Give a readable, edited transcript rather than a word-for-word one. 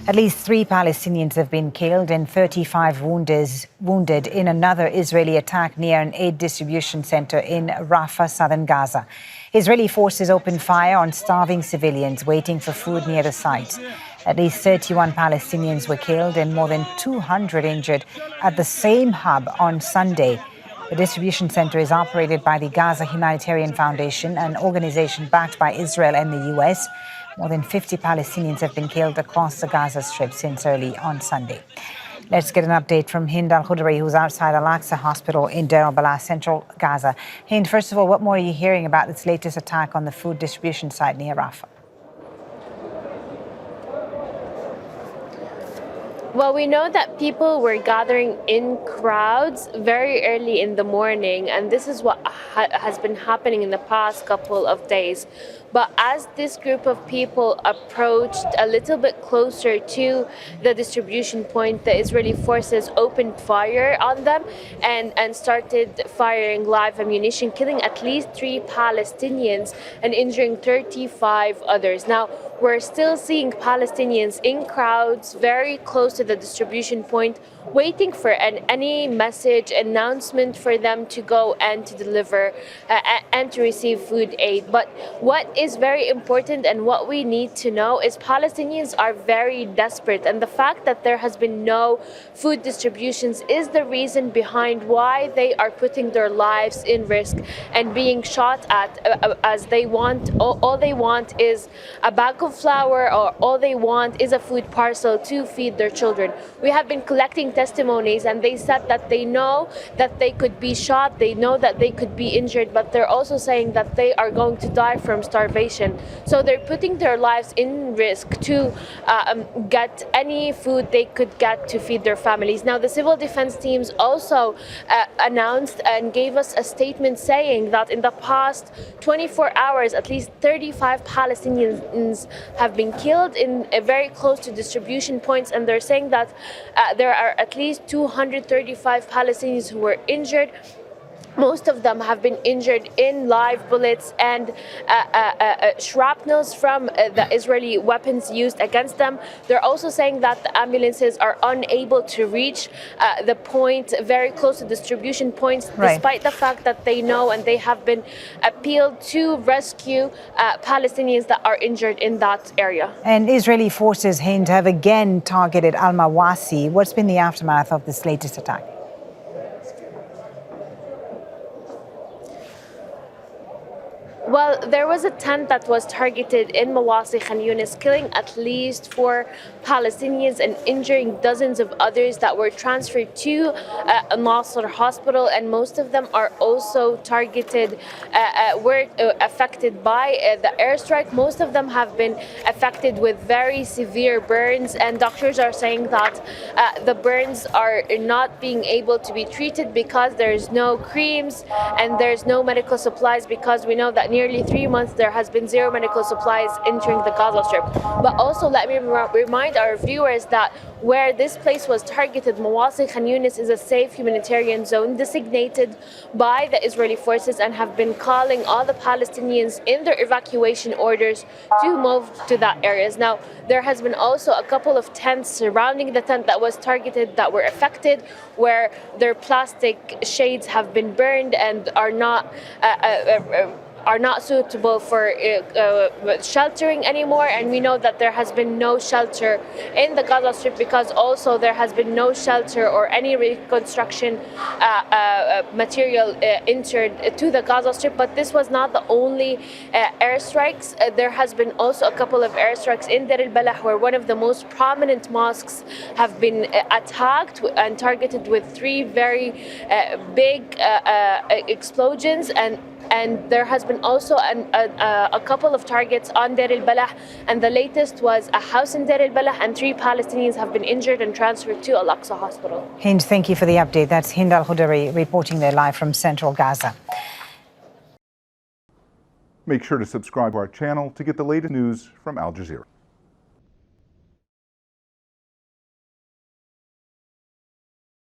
At least 3 Palestinians have been killed and 35 wounded in another Israeli attack near an aid distribution center in Rafah, southern Gaza. Israeli forces opened fire on starving civilians waiting for food near the site. At least 31 Palestinians were killed and more than 200 injured at the same hub on Sunday. The distribution center is operated by the Gaza Humanitarian Foundation, an organization backed by Israel and the U.S. More than 50 Palestinians have been killed across the Gaza Strip since early on Sunday. Let's get an update from Hind al-Khoudary, who's outside al-Aqsa hospital in Deir, el-Balah, central Gaza. Hind, first of all, what more are you hearing about this latest attack on the food distribution site near Rafah? Well, we know that people were gathering in crowds very early in the morning, and this is what has been happening in the past couple of days. But as this group of people approached a little bit closer to the distribution point, the Israeli forces opened fire on them and started firing live ammunition, killing at least 3 Palestinians and injuring 35 others. Now, we're still seeing Palestinians in crowds very close to the distribution point, waiting for any message, announcement for them to go and to deliver and to receive food aid. But what is very important and what we need to know is Palestinians are very desperate, and the fact that there has been no food distributions is the reason behind why they are putting their lives in risk and being shot at, as they want, all they want is a bag of flour, or all they want is a food parcel to feed their children. We have been collecting testimonies, and they said that they know that they could be shot, they know that they could be injured, but they're also saying that they are going to die from starvation. So they're putting their lives in risk to get any food they could get to feed their families. Now, the civil defense teams also announced and gave us a statement saying that in the past 24 hours, at least 35 Palestinians have been killed in very close to distribution points, and they're saying that there are at least 235 Palestinians who were injured. Most of them have been injured in live bullets and shrapnels from the Israeli weapons used against them. They're also saying that the ambulances are unable to reach the point very close to distribution points, despite the fact that they know and they have been appealed to rescue Palestinians that are injured in that area. And Israeli forces, Hind, have again targeted al-Mawasi. What's been the aftermath of this latest attack? Well, there was a tent that was targeted in Mawasi, Khan Yunis, killing at least 4 Palestinians and injuring dozens of others that were transferred to Nasser hospital, and most of them are also targeted, were affected by the airstrike. Most of them have been affected with very severe burns, and doctors are saying that the burns are not being able to be treated because there's no creams and there's no medical supplies, because we know that nearly 3 months there has been 0 medical supplies entering the Gaza Strip. But also let me remind our viewers that where this place was targeted, Mawasi, Khan Yunis, is a safe humanitarian zone designated by the Israeli forces, and have been calling all the Palestinians in their evacuation orders to move to that areas. Now, there has been also a couple of tents surrounding the tent that was targeted that were affected, where their plastic shades have been burned and are not suitable for sheltering anymore. And we know that there has been no shelter in the Gaza Strip, because also there has been no shelter or any reconstruction material entered to the Gaza Strip. But this was not the only airstrikes. There has been also a couple of airstrikes in Deir el-Balah, where one of the most prominent mosques have been attacked and targeted with 3 very big explosions, and there has been also a couple of targets on Deir el-Balah, and the latest was a house in Deir el-Balah, and 3 Palestinians have been injured and transferred to al-Aqsa hospital. Hind, thank you for the update. That's Hind al-Khoudary reporting there live from central Gaza. Make sure to subscribe to our channel to get the latest news from Al Jazeera.